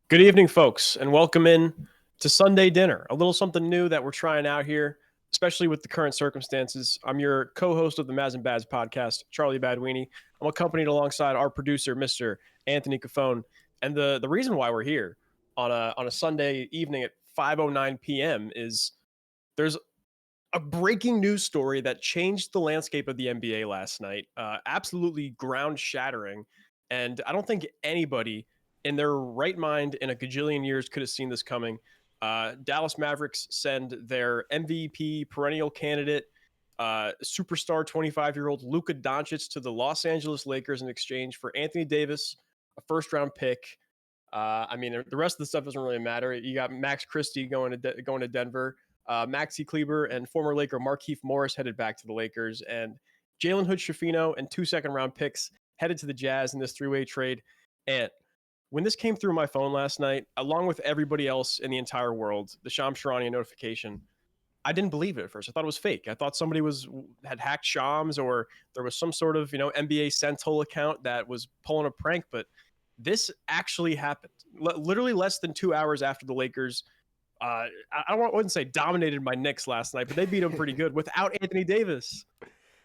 Good evening, folks, and welcome in to Sunday Dinner, a little something new that we're trying out here, especially with the current circumstances. I'm your co host of the Maz and Bads podcast, Charlie Baduini. I'm accompanied alongside our producer, Mr. Anthony Cafone. And the reason why we're here on a Sunday evening at 5:09 p.m. is there's a breaking news story that changed the landscape of the NBA last night. Absolutely ground shattering. And I don't think anybody in their right mind in a gajillion years could have seen this coming. Dallas Mavericks send their MVP perennial candidate, superstar 25-year-old Luka Doncic to the Los Angeles Lakers in exchange for Anthony Davis, a first round pick. The rest of the stuff doesn't really matter. You got Max Christie going to Denver. Maxi Kleber and former Laker Markieff Morris headed back to the Lakers, and Jalen Hood-Schifino and 2 second-round picks headed to the Jazz in this three-way trade. And when this came through my phone last night, along with everybody else in the entire world, the Shams Charania notification, I didn't believe it at first. I thought it was fake. I thought somebody had hacked Shams, or there was some sort of NBA Central account that was pulling a prank. But this actually happened. Literally less than 2 hours after the Lakers I wouldn't say dominated my Knicks last night, but they beat them pretty good without Anthony Davis.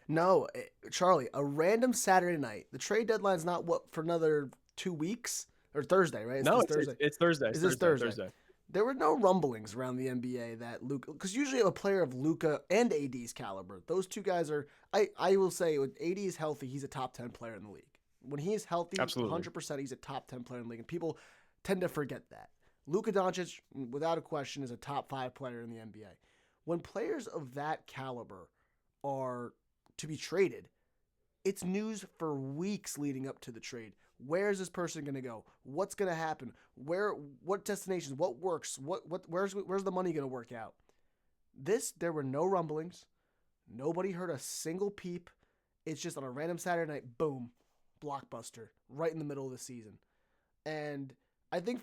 No, Charlie, a random Saturday night. The trade deadline's not for another 2 weeks or Thursday, right? No, it's Thursday. Is this Thursday? There were no rumblings around the NBA that Luka, because usually a player of Luka and AD's caliber, those two guys are. I will say, when AD is healthy, he's a top 10 player in the league. When he is healthy, absolutely, 100%, he's a top 10 player in the league, and people tend to forget that. Luka Doncic, without a question, is a top 5 player in the NBA. When players of that caliber are to be traded, it's news for weeks leading up to the trade. Where is this person going to go? What's going to happen? What destinations? What works? Where's the money going to work out? There were no rumblings. Nobody heard a single peep. It's just on a random Saturday night, boom, blockbuster, right in the middle of the season. And I think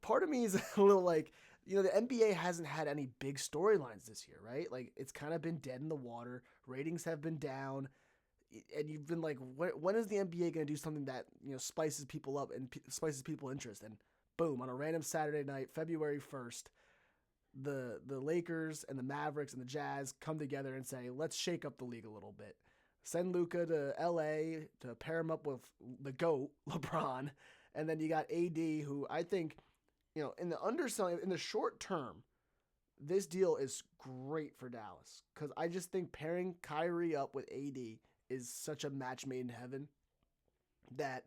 part of me is a little like, the NBA hasn't had any big storylines this year, right? Like, it's kind of been dead in the water. Ratings have been down. And you've been like, when is the NBA going to do something that, spices people up and spices people's interest? And boom, on a random Saturday night, February 1st, the Lakers and the Mavericks and the Jazz come together and say, let's shake up the league a little bit. Send Luka to LA to pair him up with the GOAT, LeBron. And then you got AD, who I think, in the short term, this deal is great for Dallas, because I just think pairing Kyrie up with AD is such a match made in heaven that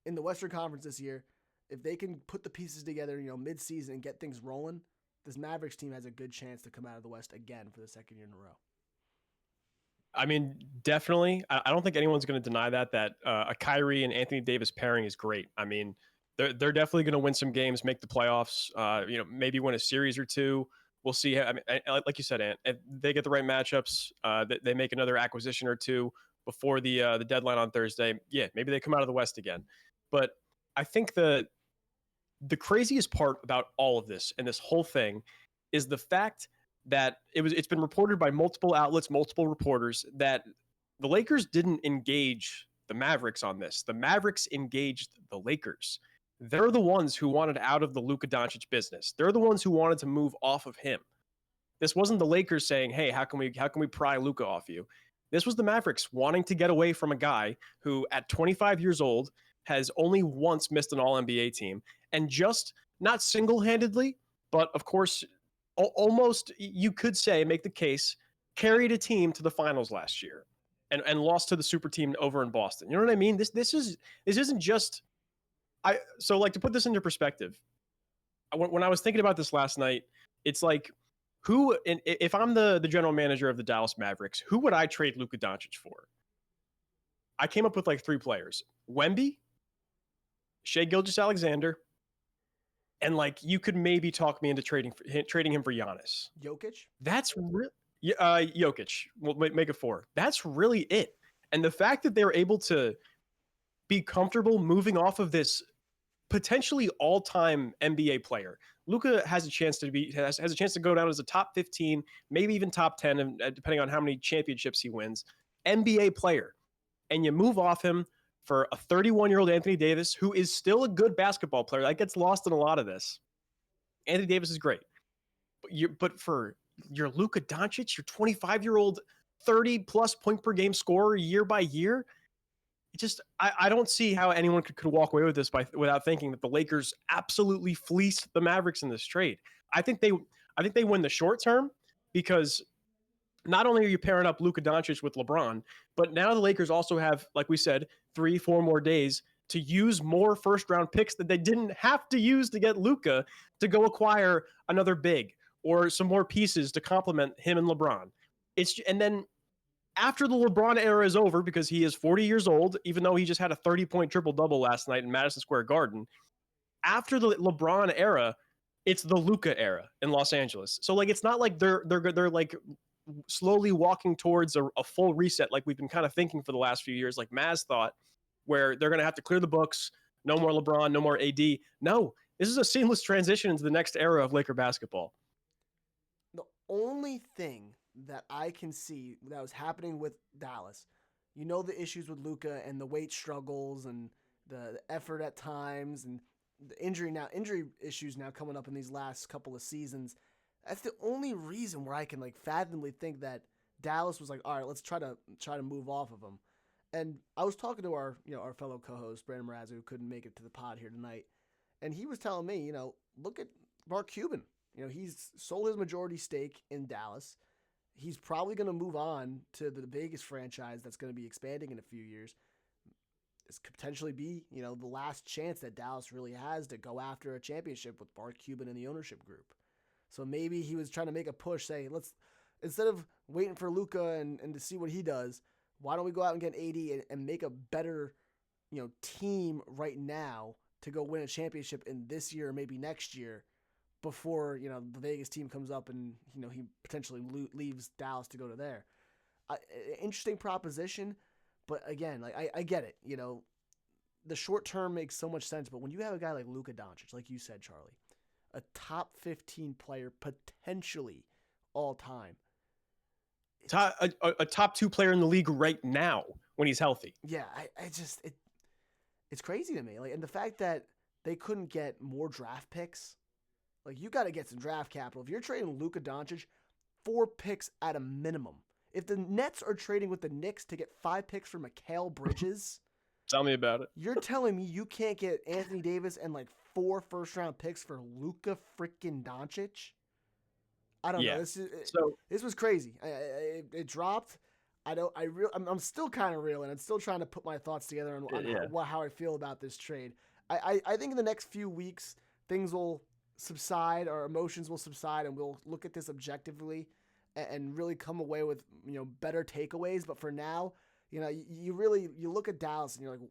in the Western Conference this year, if they can put the pieces together, mid-season and get things rolling, this Mavericks team has a good chance to come out of the West again for the second year in a row. I mean, definitely. I don't think anyone's going to deny that a Kyrie and Anthony Davis pairing is great. I mean, they're definitely going to win some games, make the playoffs. Maybe win a series or two. We'll see. I mean, like you said, Ant, if they get the right matchups, they make another acquisition or two before the deadline on Thursday. Yeah, maybe they come out of the West again. But I think the craziest part about all of this and this whole thing is the fact that it's been reported by multiple outlets, multiple reporters, that the Lakers didn't engage the Mavericks on this. The Mavericks engaged the Lakers. They're the ones who wanted out of the Luka Doncic business. They're the ones who wanted to move off of him. This wasn't the Lakers saying, "Hey, how can we pry Luka off you?" This was the Mavericks wanting to get away from a guy who, at 25 years old, has only once missed an All-NBA team, and just not single-handedly, but of course, almost, you could say, make the case, carried a team to the finals last year and lost to the super team over in Boston. You know what I mean? This isn't just so, like, to put this into perspective, when I was thinking about this last night, it's like, if I'm the general manager of the Dallas Mavericks, who would I trade Luka Doncic for? I came up with like 3 players: Wemby, Shai Gilgeous-Alexander, and like, you could maybe talk me into trading him for Giannis. Jokic? That's real. Jokic. We'll make it 4. That's really it. And the fact that they were able to be comfortable moving off of this potentially all-time NBA player. Luka has a chance to go down as a top 15, maybe even top 10, depending on how many championships he wins. NBA player, and you move off him for a 31-year-old Anthony Davis, who is still a good basketball player. That gets lost in a lot of this. Anthony Davis is great. But for your Luka Doncic, your 25-year-old 30-plus point per game scorer year by year, I don't see how anyone could walk away with this without thinking that the Lakers absolutely fleeced the Mavericks in this trade. I think they win the short term because not only are you pairing up Luka Doncic with LeBron, but now the Lakers also have, like we said, 3-4 more days to use more first-round picks that they didn't have to use to get Luka to go acquire another big or some more pieces to complement him and LeBron. And then after the LeBron era is over, because he is 40 years old, even though he just had a 30-point triple-double last night in Madison Square Garden, after the LeBron era, it's the Luka era in Los Angeles. So like, it's not like they're like slowly walking towards a full reset like we've been kind of thinking for the last few years, like Maz thought, where they're going to have to clear the books, no more LeBron, no more AD. No, this is a seamless transition into the next era of Laker basketball. The only thing that I can see that was happening with Dallas, the issues with Luka and the weight struggles and the effort at times and the injury issues now coming up in these last couple of seasons. That's the only reason where I can like fathomably think that Dallas was like, all right, let's try to move off of him. And I was talking to our fellow co-host Brandon Mrazza, who couldn't make it to the pod here tonight, and he was telling me, look at Mark Cuban. He's sold his majority stake in Dallas. He's probably going to move on to the biggest franchise that's going to be expanding in a few years. This could potentially be, the last chance that Dallas really has to go after a championship with Mark Cuban and the ownership group. So maybe he was trying to make a push, say, let's, instead of waiting for Luka and to see what he does, why don't we go out and get AD and make a better, team right now to go win a championship in this year or maybe next year before, the Vegas team comes up and, he potentially leaves Dallas to go to there. Interesting proposition, but again, like I get it, the short term makes so much sense, but when you have a guy like Luka Doncic, like you said, Charlie, a top 15 player potentially all time. A top 2 player in the league right now when he's healthy. Yeah, it's crazy to me. Like, and the fact that they couldn't get more draft picks, like you got to get some draft capital. If you're trading Luka Doncic, 4 picks at a minimum. If the Nets are trading with the Knicks to get 5 picks for Mikal Bridges, tell me about it. You're telling me you can't get Anthony Davis and like 4 first-round picks for Luka freaking Doncic? I don't know. This was crazy. It dropped. I'm still kind of reeling. I'm still trying to put my thoughts together on how I feel about this trade. I think in the next few weeks things will subside, our emotions will subside, and we'll look at this objectively and really come away with better takeaways. But for now, you look at Dallas and you're like,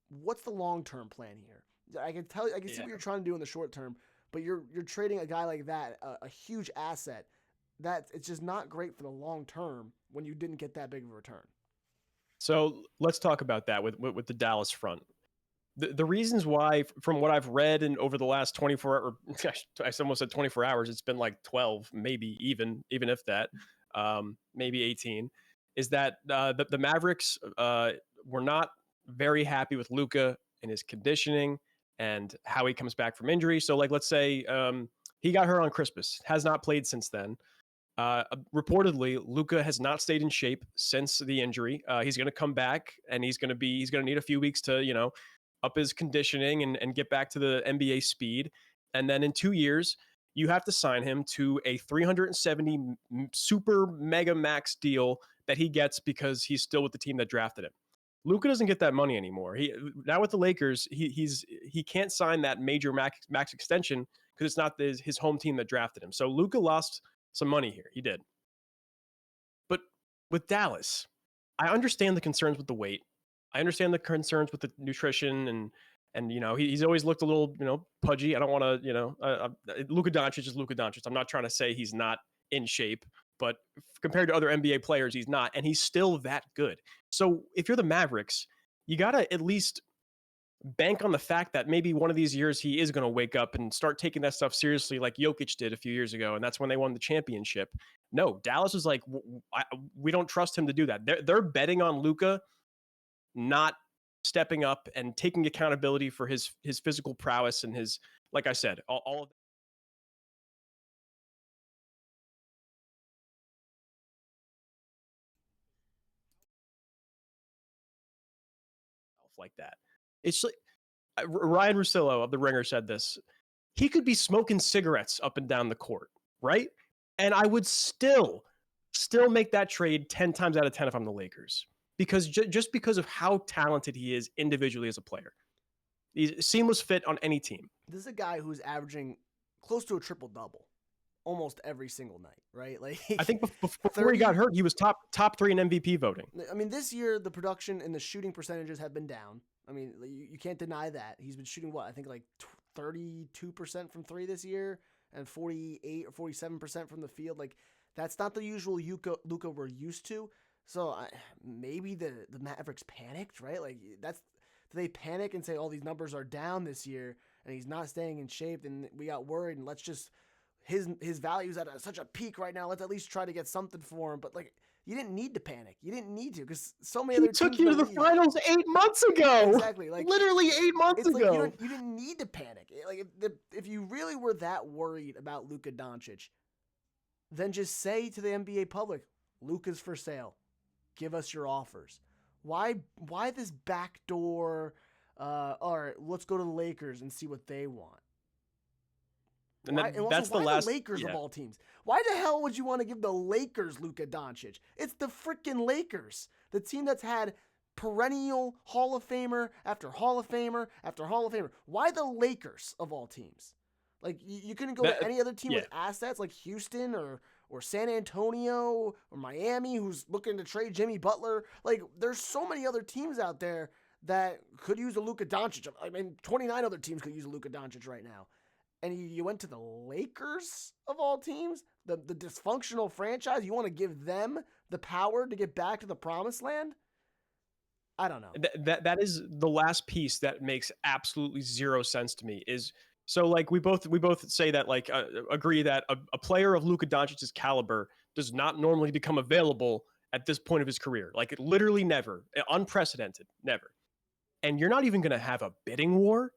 what's the long-term plan here? I can see what you're trying to do in the short term, but you're trading a guy like that, a huge asset, that it's just not great for the long term when you didn't get that big of a return. So let's talk about that with the Dallas front. The reasons why, from what I've read and over the last 24, or I almost said 24 hours, it's been like 12, maybe even if that, maybe 18, is that the Mavericks were not very happy with Luka and his conditioning and how he comes back from injury. So like, let's say he got hurt on Christmas, has not played since then. Reportedly, Luka has not stayed in shape since the injury. He's going to come back and he's going to need a few weeks to, up his conditioning and get back to the NBA speed. And then in 2 years, you have to sign him to a 370 super mega max deal that he gets because he's still with the team that drafted him. Luka doesn't get that money anymore. Now with the Lakers, he can't sign that major max extension because it's not his home team that drafted him. So Luka lost some money here. He did. But with Dallas, I understand the concerns with the weight. I understand the concerns with the nutrition and he's always looked a little pudgy. I don't want to Luka Doncic is Luka Doncic. I'm not trying to say he's not in shape, but compared to other NBA players, he's not, and he's still that good. So if you're the Mavericks, you gotta at least bank on the fact that maybe one of these years he is going to wake up and start taking that stuff seriously like Jokic did a few years ago, and that's when they won the championship. No, Dallas is like, we don't trust him to do that. They're betting on Luka not stepping up and taking accountability for his physical prowess and his, like I said, all of like that. It's like Ryan Russillo of The Ringer said this. He could be smoking cigarettes up and down the court, right? And I would still make that trade 10 times out of 10 if I'm the Lakers. Because just because of how talented he is individually as a player. He's a seamless fit on any team. This is a guy who's averaging close to a triple-double almost every single night, right? Like I think before he got hurt, he was top 3 in MVP voting. I mean, this year the production and the shooting percentages have been down. I mean, you can't deny that. He's been shooting what? I think like 32% from 3 this year and 48 or 47% from the field. Like that's not the usual Luka we're used to. So maybe the Mavericks panicked, right? Like do they panic and say, "Oh, these numbers are down this year and he's not staying in shape," and we got worried and let's just his value's at such a peak right now. Let's at least try to get something for him. But like, you didn't need to panic. You didn't need to because so many other teams took you to the finals 8 months ago. Exactly, like literally 8 months ago. Like you didn't need to panic. Like if you really were that worried about Luka Doncic, then just say to the NBA public, "Luka's for sale. Give us your offers." Why this backdoor? All right, let's go to the Lakers and see what they want. And that's the last. The Lakers of all teams. Why the hell would you want to give the Lakers Luka Doncic? It's the freaking Lakers, the team that's had perennial Hall of Famer after Hall of Famer after Hall of Famer. Why the Lakers of all teams? Like you couldn't go to any other team with assets like Houston or San Antonio or Miami, who's looking to trade Jimmy Butler. Like there's so many other teams out there that could use a Luka Doncic. I mean, 29 other teams could use a Luka Doncic right now. And you went to the Lakers of all teams, the dysfunctional franchise. You want to give them the power to get back to the promised land? I don't know. That is the last piece that makes absolutely zero sense to me. Is so like we both say that like agree that a player of Luka Doncic's caliber does not normally become available at this point of his career. Like literally never, unprecedented, never. And you're not even going to have a bidding war.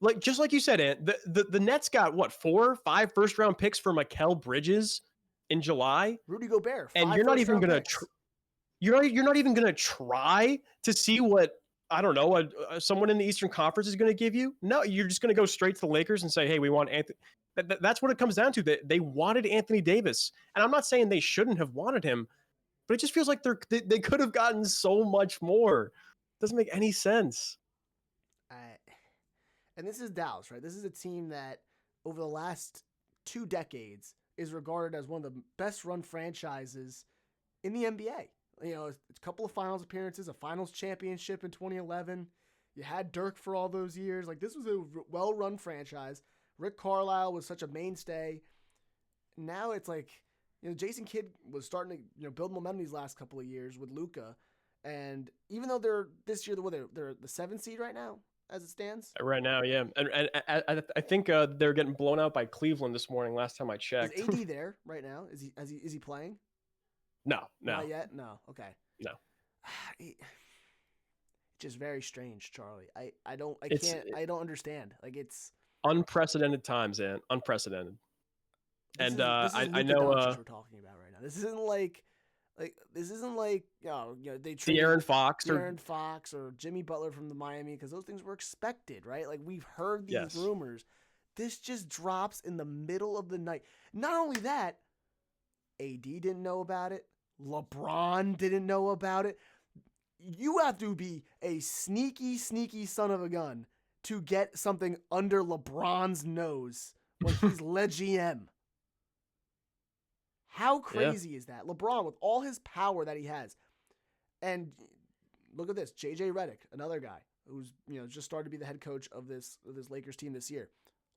Like just like you said, Ant, the Nets got what 4 or 5 first round picks for Mikal Bridges in July. Rudy Gobert, and you're not even gonna you're not even gonna try to see what I don't know someone in the Eastern Conference is going to give you. No, you're just going to go straight to the Lakers and say, "Hey, we want Anthony." That's what it comes down to. They wanted Anthony Davis, and I'm not saying they shouldn't have wanted him, but it just feels like they could have gotten so much more. It doesn't make any sense. And this is Dallas, right? This is a team that over the last 2 decades is regarded as one of the best run franchises in the NBA. You know, it's a couple of finals appearances, a finals championship in 2011. You had Dirk for all those years. Like, this was a well-run franchise. Rick Carlisle was such a mainstay. Now it's like, you know, Jason Kidd was starting to, you know, build momentum these last couple of years with Luka. And even though they're this year, they're the 7th seed right now, as it stands? Right now, yeah. And I think they're getting blown out by Cleveland this morning, last time I checked. Is AD there right now? Is he playing? No. Not yet? No. Okay. No. Just very strange, Charlie. I don't understand. Like it's unprecedented times, Ant. Unprecedented. This is I know we're talking about right now. This isn't like they traded De'Aaron Fox or Jimmy Butler from the Miami, because those things were expected, right? Like we've heard these rumors. This just drops in the middle of the night. Not only that, AD didn't know about it. LeBron didn't know about it. You have to be a sneaky son of a gun to get something under LeBron's nose when he's le GM. How crazy is that? LeBron, with all his power that he has. And look at this. JJ Redick, another guy who's, you know, just started to be the head coach of this Lakers team this year,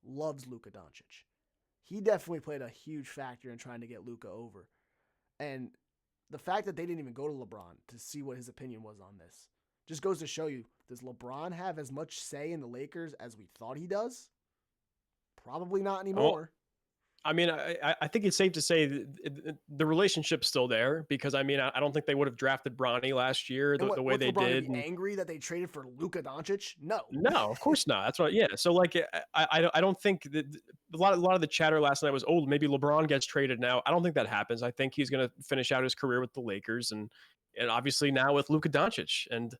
loves Luka Doncic. He definitely played a huge factor in trying to get Luka over. And the fact that they didn't even go to LeBron to see what his opinion was on this just goes to show you, does LeBron have as much say in the Lakers as we thought he does? Probably not anymore. I mean, I think it's safe to say the relationship's still there because I mean, I don't think they would have drafted Bronny last year And the way what's they LeBron gonna did. be And angry that they traded for Luka Doncic? No. no, of course not. That's what. Yeah. So like, I don't think that a lot of the chatter last night was, oh, maybe LeBron gets traded now. I don't think that happens. I think he's going to finish out his career with the Lakers, and obviously now with Luka Doncic. And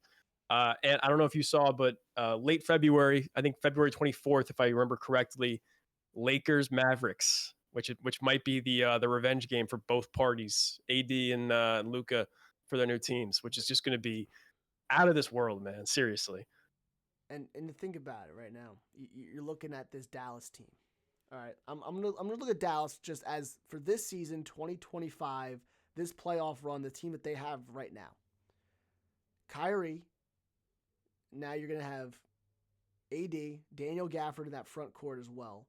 I don't know if you saw, but late February, I think February 24th, if I remember correctly, Lakers Mavericks, which might be the revenge game for both parties, AD and Luka for their new teams, which is just going to be out of this world, man. Seriously. And to think about it right now, you're looking at this Dallas team. All right, I'm gonna look at Dallas just as for this season, 2025, this playoff run, the team that they have right now. Kyrie. Now you're gonna have AD, Daniel Gafford in that front court as well.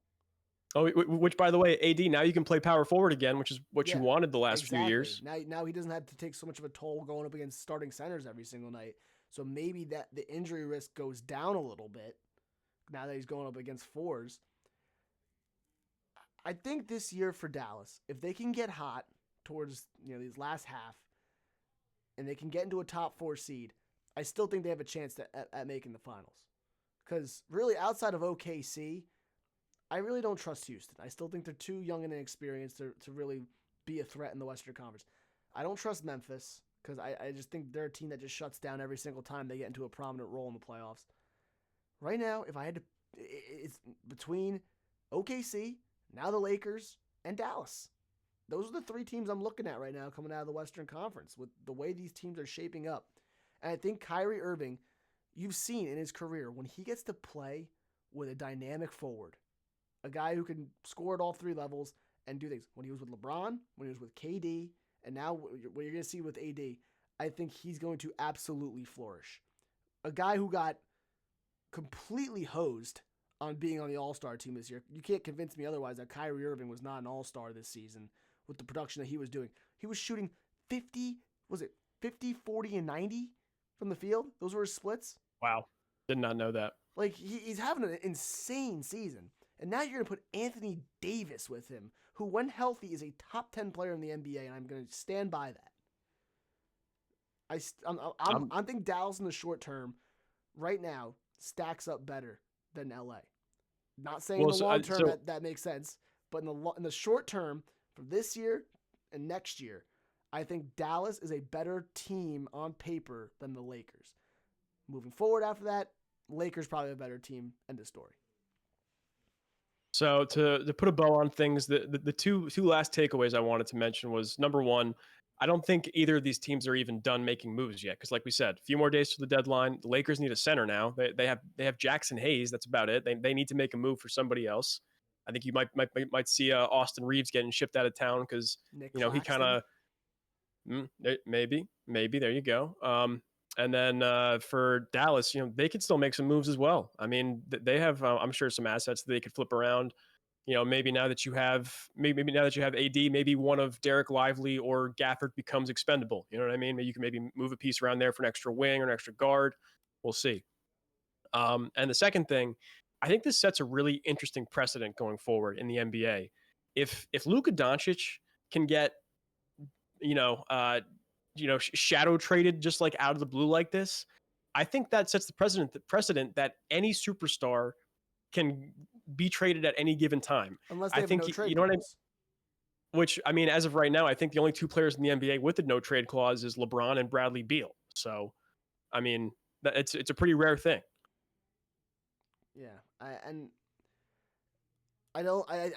Oh, which by the way, AD now you can play power forward again, which is what you Yeah, wanted the last few exactly. years. Now he doesn't have to take so much of a toll going up against starting centers every single night. So maybe that the injury risk goes down a little bit now that he's going up against fours. I think this year for Dallas, if they can get hot towards these last half, and they can get into a top 4 seed, I still think they have a chance at making the finals. Because really, outside of OKC, I really don't trust Houston. I still think they're too young and inexperienced to really be a threat in the Western Conference. I don't trust Memphis because I just think they're a team that just shuts down every single time they get into a prominent role in the playoffs. Right now, if I had to, it's between OKC, now the Lakers, and Dallas. Those are the 3 teams I'm looking at right now coming out of the Western Conference with the way these teams are shaping up. And I think Kyrie Irving, you've seen in his career, when he gets to play with a dynamic forward, a guy who can score at all 3 levels and do things. When he was with LeBron, when he was with KD, and now what you're going to see with AD, I think he's going to absolutely flourish. A guy who got completely hosed on being on the All-Star team this year. You can't convince me otherwise that Kyrie Irving was not an All-Star this season with the production that he was doing. He was shooting 50, 40, and 90 from the field? Those were his splits? Wow. Did not know that. Like, he's having an insane season. And now you're going to put Anthony Davis with him, who, when healthy, is a top 10 player in the NBA, and I'm going to stand by that. I think Dallas in the short term, right now, stacks up better than LA. Not saying Well, in the long term that makes sense, but in the short term, for this year and next year, I think Dallas is a better team on paper than the Lakers. Moving forward after that, Lakers probably a better team. End of story. So to put a bow on things, the two last takeaways I wanted to mention was, number one, I don't think either of these teams are even done making moves yet. Because like we said, a few more days to the deadline. The Lakers need a center now. They have Jackson Hayes. That's about it. They need to make a move for somebody else. I think you might see Austin Reeves getting shipped out of town because Nick he kind of maybe there you go. And then for Dallas, they could still make some moves as well. I mean, they have, I'm sure, some assets that they could flip around. Maybe now that you have AD, maybe one of Derek Lively or Gafford becomes expendable. You know what I mean? Maybe you can move a piece around there for an extra wing or an extra guard. We'll see. And the second thing, I think this sets a really interesting precedent going forward in the NBA. If Luka Doncic can get shadow traded just like out of the blue like this, I think that sets the precedent that any superstar can be traded at any given time. Unless they I have think no trade you know what I mean. clause. Which, I mean, as of right now, I think the only 2 players in the NBA with the no trade clause is LeBron and Bradley Beal. So, I mean, it's a pretty rare thing. Yeah, I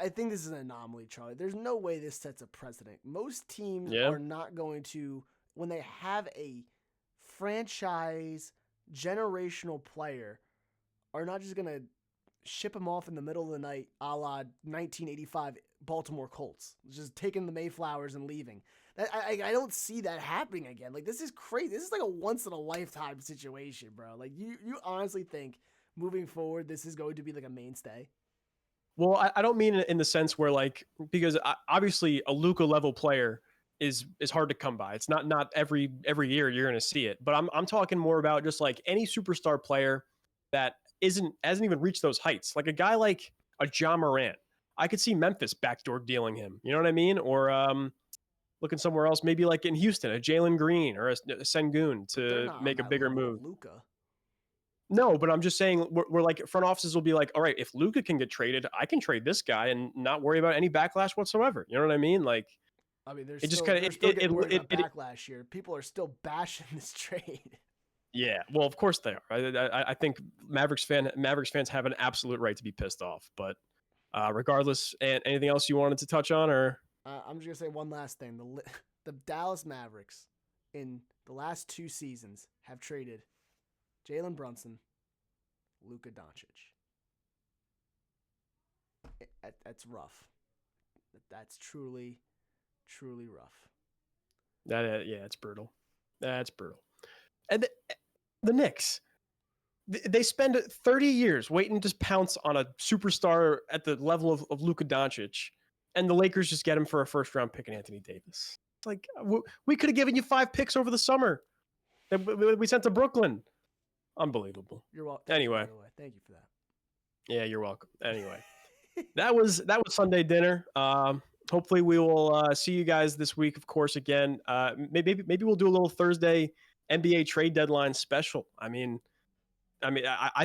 think this is an anomaly, Charlie. There's no way this sets a precedent. Most teams Yeah. are not going to, when they have a franchise generational player, are not just going to ship him off in the middle of the night, a la 1985 Baltimore Colts, just taking the Mayflowers and leaving. I don't see that happening again. Like, this is crazy. This is like a once in a lifetime situation, bro. Like, you honestly think moving forward this is going to be like a mainstay? Well, I don't mean in the sense where, like, because obviously a Luka level player is hard to come by. It's not every year you're going to see it. But I'm talking more about just like any superstar player that hasn't even reached those heights. Like a guy like a Ja Morant. I could see Memphis backdoor dealing him. You know what I mean? Or looking somewhere else, maybe like in Houston, a Jalen Green or a Sengun But they're to not on make a that bigger level move. of Luka. No, but I'm just saying we're like front offices will be like, all right, if Luka can get traded, I can trade this guy and not worry about any backlash whatsoever. You know what I mean? Like I mean, it just kind of they're still getting worried about backlash here. People are still bashing this trade. yeah. Well, of course they are. I think Mavericks fans have an absolute right to be pissed off. But regardless, and anything else you wanted to touch on, or I'm just gonna say one last thing: the Dallas Mavericks in the last 2 seasons have traded Jalen Brunson, Luka Doncic. That's rough. That's truly rough. that yeah, it's brutal. That's brutal. And the Knicks, they spend 30 years waiting to pounce on a superstar at the level of Luka Doncic, and the Lakers just get him for a first round pick in Anthony Davis. It's like we could have given you 5 picks over the summer that we sent to Brooklyn. Unbelievable. You're welcome. Anyway, Thank you for that. yeah, you're welcome. Anyway, that was Sunday dinner. Hopefully we will see you guys this week, of course. Again, maybe we'll do a little Thursday NBA trade deadline special. I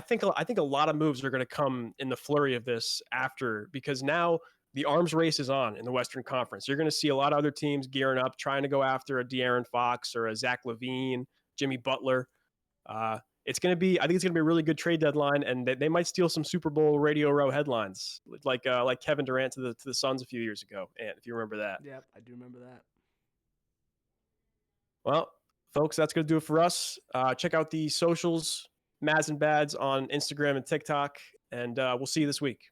think a lot of moves are going to come in the flurry of this after, because now the arms race is on in the Western Conference. You're going to see a lot of other teams gearing up, trying to go after a De'Aaron Fox or a Zach LaVine, Jimmy Butler. It's going to be, I think it's going to be a really good trade deadline, and they might steal some Super Bowl Radio Row headlines, like Kevin Durant to the Suns a few years ago, and if you remember that. Yep, I do remember that. Well, folks, that's going to do it for us. Check out the socials, Mads and Bads on Instagram and TikTok, and we'll see you this week.